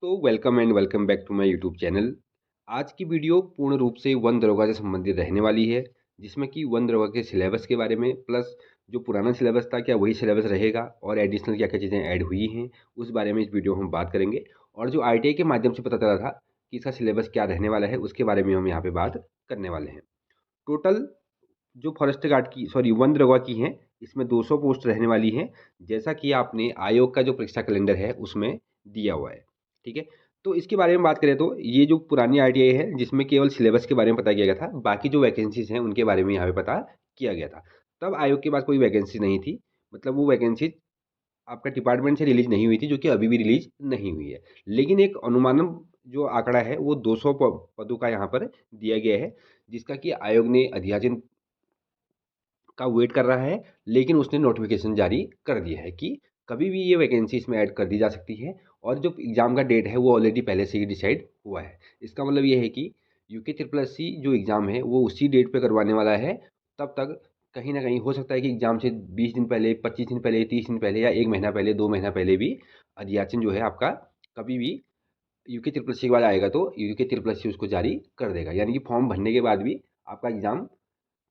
तो welcome and welcome back to my YouTube channel. आज की वीडियो पूर्ण रूप से वन दरोगा से संबंधित रहने वाली है, जिसमें कि वन दरोगा के सिलेबस के बारे में प्लस जो पुराना सिलेबस था क्या वही सिलेबस रहेगा और एडिशनल क्या क्या चीज़ें ऐड हुई हैं उस बारे में इस वीडियो में हम बात करेंगे। और जो आईटीआई के माध्यम से पता चला था कि इसका सिलेबस क्या रहने वाला है उसके बारे में हम यहाँ पे बात करने वाले हैं। टोटल जो फॉरेस्ट गार्ड की सॉरी वन दरोगा की हैं, इसमें 200 पोस्ट रहने वाली हैं, जैसा कि आपने आयोग का जो परीक्षा कैलेंडर है उसमें दिया हुआ है। ठीक है। तो इसके बारे में बात करें तो ये जो पुरानी आरटीआई है जिसमें केवल सिलेबस के बारे में पता किया गया था, बाकी जो वैकेंसीज हैं उनके बारे में यहाँ पे पता किया गया था। तब आयोग के पास कोई वैकेंसी नहीं थी, मतलब वो वैकेंसी आपका डिपार्टमेंट से रिलीज नहीं हुई थी, जो कि अभी भी रिलीज नहीं हुई है। लेकिन एक अनुमानम जो आंकड़ा है वो 200 पदों का यहाँ पर दिया गया है, जिसका कि आयोग ने अध्याचन का वेट कर रहा है, लेकिन उसने नोटिफिकेशन जारी कर दिया है कि कभी भी ये वैकेंसी इसमें ऐड कर दी जा सकती है। और जो एग्ज़ाम का डेट है वो ऑलरेडी पहले से ही डिसाइड हुआ है। इसका मतलब ये है कि यूके ट्रिपल एस सी जो एग्ज़ाम है वो उसी डेट पे करवाने वाला है। तब तक कहीं ना कहीं हो सकता है कि एग्ज़ाम से 20 दिन पहले, 25 दिन पहले, 30 दिन पहले या 1 महीना पहले, 2 महीना पहले भी अध्याचन जो है आपका कभी भी यूके ट्रिपल सी के बाद आएगा तो यूके ट्रिपल सी उसको जारी कर देगा, यानी कि फॉर्म भरने के बाद भी आपका एग्ज़ाम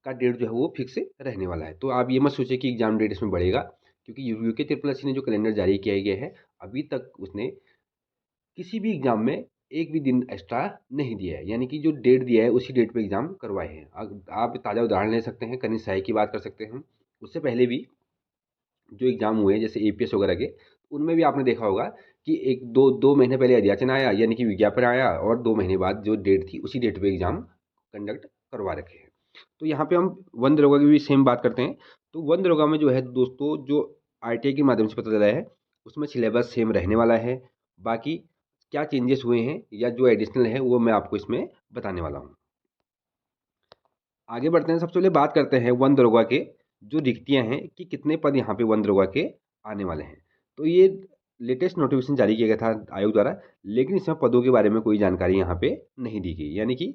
का डेट जो है वो फिक्स रहने वाला है। तो आप ये मत सोचिए कि एग्जाम डेट इसमें बढ़ेगा, क्योंकि यूके ट्रिपल एस ने जो कैलेंडर जारी किया गया है अभी तक उसने किसी भी एग्जाम में एक भी दिन एक्स्ट्रा नहीं दिया है, यानी कि जो डेट दिया है उसी डेट पे एग्जाम करवाए हैं। आप ताज़ा उदाहरण ले सकते हैं, कनिष्ठ सहायक की बात कर सकते हैं हम। उससे पहले भी जो एग्जाम हुए हैं जैसे एपीएस वगैरह के, उनमें भी आपने देखा होगा कि एक दो दो महीने पहले अध्याचन आया, यानी कि विज्ञापन आया, और 2 महीने बाद जो डेट थी उसी डेट पे एग्जाम कंडक्ट करवा रखे हैं। तो यहाँ पे हम वन दरोगा की भी सेम बात करते हैं। तो वन दरोगा में जो है दोस्तों, जो आरटीआई के माध्यम से पता चला है उसमें सिलेबस सेम रहने वाला है। बाकी क्या चेंजेस हुए हैं या जो एडिशनल है वो मैं आपको इसमें बताने वाला हूँ। आगे बढ़ते हैं, सबसे पहले बात करते हैं वन दरोगा के जो रिक्तियां हैं कि कितने पद यहाँ पे वन दरोगा के आने वाले हैं। तो ये लेटेस्ट नोटिफिकेशन जारी किया गया था आयोग द्वारा, लेकिन इसमें पदों के बारे में कोई जानकारी यहाँ पे नहीं दी गई, यानी कि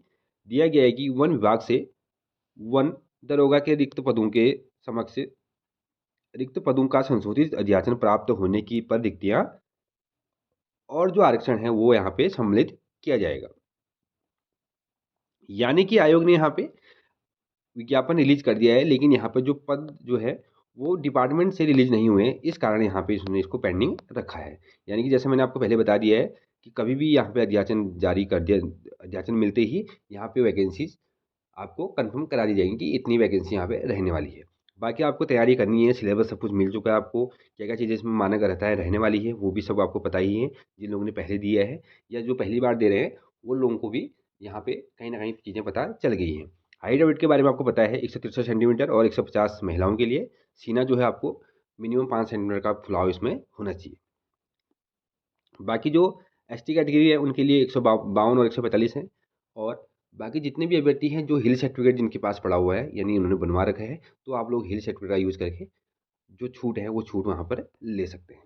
दिया गया है कि वन विभाग से वन दरोगा के रिक्त पदों का संशोधित अध्याचन प्राप्त होने की पर रिक्तियां और जो आरक्षण है वो यहाँ पे सम्मिलित किया जाएगा। यानी कि आयोग ने यहाँ पे विज्ञापन रिलीज कर दिया है, लेकिन यहाँ पे जो पद जो है वो डिपार्टमेंट से रिलीज नहीं हुए हैं, इस कारण यहाँ पे इसने इसको पेंडिंग रखा है। यानी कि जैसे मैंने आपको पहले बता दिया है कि कभी भी यहाँ पे अध्याचन जारी कर दिया, अध्याचन मिलते ही यहाँ पे वैकेंसीज आपको कंफर्म करा दी जाएगी कि इतनी वैकेंसी यहाँ पे रहने वाली है। बाकी आपको तैयारी करनी है, सिलेबस सब कुछ मिल चुका है आपको, क्या क्या चीज़ें इसमें मानक रहता है रहने वाली है वो भी सब आपको पता ही है। जिन लोगों ने पहले दिया है या जो पहली बार दे रहे हैं वो लोगों को भी यहाँ पे कहीं ना कहीं चीज़ें पता चल गई हैं। हाइट और वेट के बारे में आपको पता है, 163 सेंटीमीटर और 150 महिलाओं के लिए। सीना जो है आपको मिनिमम 5 सेंटीमीटर का फुलाव इसमें होना चाहिए। बाकी जो एसटी कैटेगरी है उनके लिए 152 और 145 है। और बाकी जितने भी अभ्यर्थी हैं जो हिल सर्टिफिकेट जिनके पास पड़ा हुआ है, यानी उन्होंने बनवा रखा है, तो आप लोग हिल सर्टिफिकेट का यूज़ करके जो छूट है वो छूट वहाँ पर ले सकते हैं।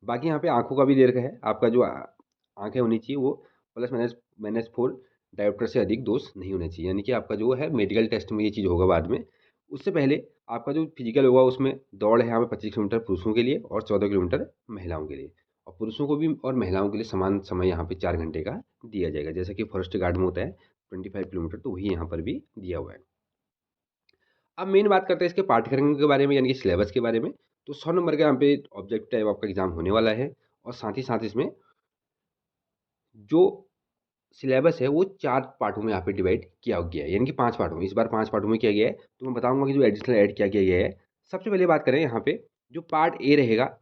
बाकी यहाँ पे आँखों का भी दे रखा है, आपका जो आँखें होनी चाहिए वो प्लस माइनस माइनस 4 डायोप्टर से अधिक दोष नहीं होना चाहिए, यानी कि आपका जो है मेडिकल टेस्ट में ये चीज़ होगा बाद में। उससे पहले आपका जो फिजिकल होगा उसमें दौड़ है यहाँ पे 25 किलोमीटर पुरुषों के लिए और 14 किलोमीटर महिलाओं के लिए। और पुरुषों को भी और महिलाओं के लिए समान समय यहाँ पे 4 घंटे का दिया जाएगा, जैसा कि फॉरेस्ट गार्ड में होता है 25 किलोमीटर, तो वही यहाँ पर भी दिया हुआ है। अब मेन बात करते हैं इसके पाठ्यक्रम के बारे में, यानी कि सिलेबस के बारे में। तो 100 नंबर का यहाँ पे ऑब्जेक्टिव टाइप आपका एग्जाम होने वाला है, और साथ ही साथ इसमें जो सिलेबस है वो 4 पार्टों में यहाँ पे डिवाइड किया गया है, यानी कि 5 पार्टों में, इस बार 5 पार्टों में किया गया है। तो मैं बताऊंगा कि जो एडिशनल ऐड किया गया है। सबसे पहले बात करें यहाँ पे, जो पार्ट ए रहेगा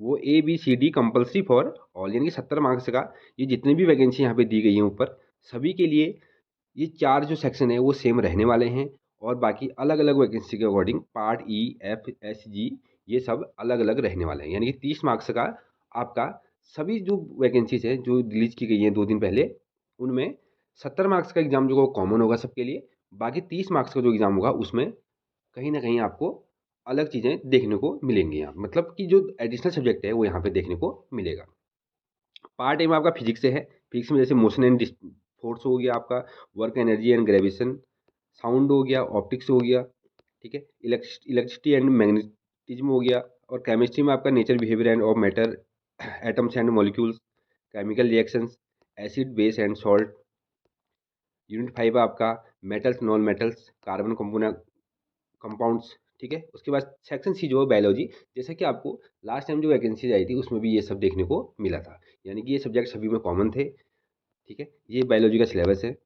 वो A B C D compulsory for all, यानी कि 70 मार्क्स का ये जितनी भी वैकेंसी यहाँ पे दी गई हैं ऊपर, सभी के लिए ये 4 जो सेक्शन है वो सेम रहने वाले हैं। और बाकी अलग अलग वैकेंसी के अकॉर्डिंग पार्ट ई, एफ, एस, जी ये सब अलग अलग रहने वाले हैं, यानी कि 30 मार्क्स का आपका सभी जो वैकेंसीज हैं जो रिलीज की गई हैं 2 दिन पहले, उनमें 70 मार्क्स का एग्जाम जो कॉमन होगा सबके लिए। बाकी 30 मार्क्स का जो एग्जाम होगा उसमें कहीं ना कहीं आपको अलग चीज़ें देखने को मिलेंगी, यहाँ मतलब कि जो एडिशनल सब्जेक्ट है वो यहाँ पे देखने को मिलेगा। पार्ट ए में आपका फिजिक्स से है। फिजिक्स में जैसे मोशन एंड फोर्स हो गया आपका, work energy and gravitation, sound हो गया, ऑप्टिक्स हो गया, ठीक है, इलेक्ट्रिसिटी एंड मैग्नेटिज्म हो गया। और केमिस्ट्री में आपका nature behaviour end of matter, atoms and molecules, chemical reactions, acid base and salt. Unit 5 आपका metals non metals, carbon compounds. ठीक है, उसके बाद सेक्शन सी जो है बायोलॉजी। जैसे कि आपको लास्ट टाइम जो वैकेंसीज आई थी उसमें भी ये सब देखने को मिला था, यानी कि ये सब्जेक्ट सभी में कॉमन थे। ठीक है, ये बायोलॉजी का सिलेबस है।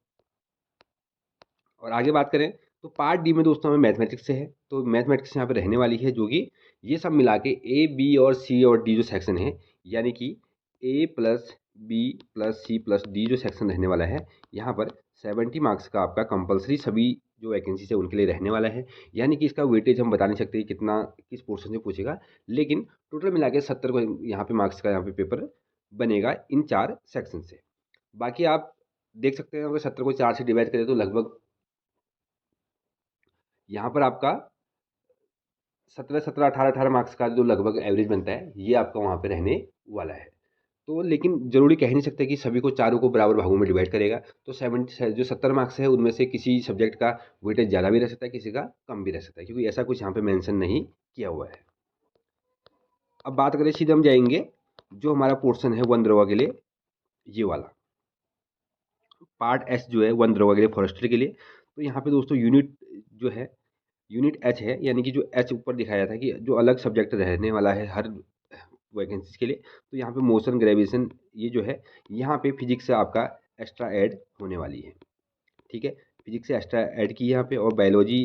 और आगे बात करें तो पार्ट डी में दोस्तों हमें मैथमेटिक्स से है, तो मैथमेटिक्स यहाँ पे रहने वाली है, जो कि ये सब मिला के ए बी और सी और डी जो सेक्शन है, यानी कि A plus B plus C plus D जो सेक्शन रहने वाला है, यहाँ पर 70 मार्क्स का आपका कंपलसरी सभी जो वैकेंसी है उनके लिए रहने वाला है। यानी कि इसका वेटेज हम बता नहीं सकते कितना किस पोर्शन से पूछेगा, लेकिन टोटल मिला के 70 को यहाँ पे मार्क्स का यहाँ पे पेपर बनेगा इन 4 सेक्शन से। बाकी आप देख सकते हैं अगर 70 को 4 से डिवाइड करें तो लगभग यहाँ पर आपका 17 18 मार्क्स का जो लगभग एवरेज बनता है ये आपका वहाँ पे रहने वाला है। तो लेकिन ज़रूरी कह नहीं सकते कि सभी को चारों को बराबर भागों में डिवाइड करेगा, तो 70 जो 70 मार्क्स है उनमें से किसी सब्जेक्ट का वेटेज ज़्यादा भी रह सकता है, किसी का कम भी रह सकता है, क्योंकि ऐसा कुछ यहाँ पे मेंशन नहीं किया हुआ है। अब बात करें सीधे हम जाएंगे जो हमारा पोर्शन है वन दरोगा के लिए, ये वाला पार्ट एस जो है वन दरोगा के लिए फॉरेस्ट्री के लिए। तो यहाँ पे दोस्तों यूनिट जो है यूनिट एच है, यानी कि जो एच ऊपर दिखाया था कि जो अलग सब्जेक्ट रहने वाला है हर वैकेंसीज के लिए। तो यहाँ पे मोशन ग्रेविटेशन ये जो है यहाँ पे फिजिक्स से आपका एक्स्ट्रा ऐड होने वाली है। ठीक है, फिजिक्स से एक्स्ट्रा ऐड की यहाँ पे। और बायोलॉजी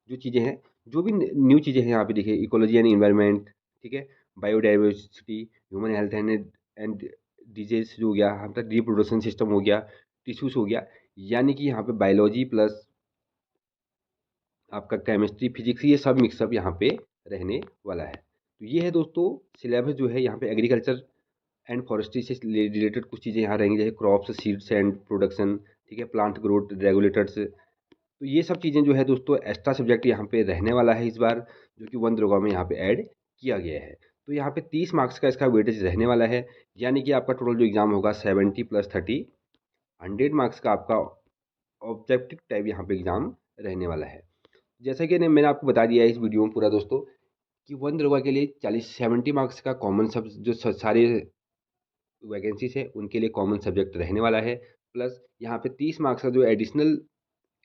जो चीज़ें हैं, जो भी न्यू चीज़ें हैं यहाँ पे देखिए, इकोलॉजी एंड इन्वायरमेंट, ठीक है, biodiversity, human health and disease जो हो गया, यहाँ तक रिप्रोडक्शन सिस्टम हो गया, टिश्यूज हो गया, यानी कि यहाँ पे बायोलॉजी प्लस आपका केमिस्ट्री फिजिक्स ये सब मिक्सअप यहाँ पे रहने वाला है। तो ये है दोस्तों सिलेबस जो है यहाँ पे एग्रीकल्चर एंड फॉरेस्ट्री से रिलेटेड कुछ चीज़ें यहाँ रहेंगी, जैसे क्रॉप्स सीड्स एंड प्रोडक्शन, ठीक है, प्लांट ग्रोथ रेगुलेटर्स। तो ये सब चीज़ें जो है दोस्तों एक्स्ट्रा सब्जेक्ट यहाँ पे रहने वाला है इस बार, जो कि वन दरोगा में यहाँ पे ऐड किया गया है। तो यहाँ पे 30 मार्क्स का इसका वेटेज रहने वाला है, यानी कि आपका टोटल जो एग्जाम होगा 70 + 30 100 मार्क्स का आपका ऑब्जेक्टिव टाइप यहाँ पे एग्जाम रहने वाला है। जैसा कि मैंने आपको बता दिया है इस वीडियो में पूरा दोस्तों, कि वन दरोगा के लिए 70 मार्क्स का कॉमन सब जो सारे वैकेंसीज है उनके लिए कॉमन सब्जेक्ट रहने वाला है, प्लस यहाँ पे 30 मार्क्स का जो एडिशनल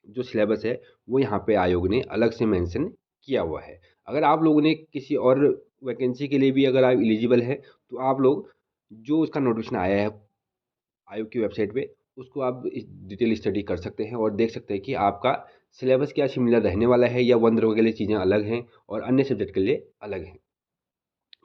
जो सिलेबस है वो यहाँ पे आयोग ने अलग से मेंशन किया हुआ है। अगर आप लोगों ने किसी और वैकेंसी के लिए भी अगर आप एलिजिबल हैं, तो आप लोग जो उसका नोटिफिकेशन आया है आयोग की वेबसाइट पे, उसको आप डिटेल स्टडी कर सकते हैं और देख सकते हैं कि आपका सिलेबस क्या सिमिलर रहने वाला है, या वन दरोगा के लिए चीज़ें अलग हैं और अन्य सब्जेक्ट के लिए अलग हैं।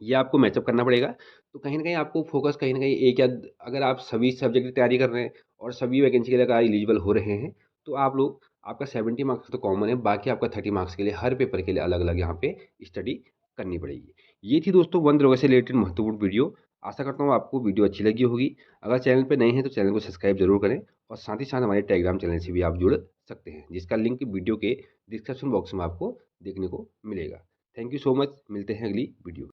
ये आपको मैचअप करना पड़ेगा। तो कहीं न कहीं आपको फोकस कहीं न कहीं एक या अगर आप सभी सब्जेक्ट की तैयारी कर रहे हैं और सभी वैकेंसी के लिए अगर एलिजिबल हो रहे हैं, तो आप लोग आपका 70 मार्क्स तो कॉमन है, बाकी आपका 30 मार्क्स के लिए हर पेपर के लिए अलग-अलग यहाँ पे स्टडी करनी पड़ेगी। ये थी दोस्तों वन दरोगा से रिलेटेड महत्वपूर्ण वीडियो। आशा करता हूँ आपको वीडियो अच्छी लगी होगी। अगर चैनल पे नए हैं तो चैनल को सब्सक्राइब ज़रूर करें, और साथ ही साथ हमारे टेलीग्राम चैनल से भी आप जुड़ सकते हैं, जिसका लिंक वीडियो के डिस्क्रिप्शन बॉक्स में आपको देखने को मिलेगा। थैंक यू सो मच, मिलते हैं अगली वीडियो में।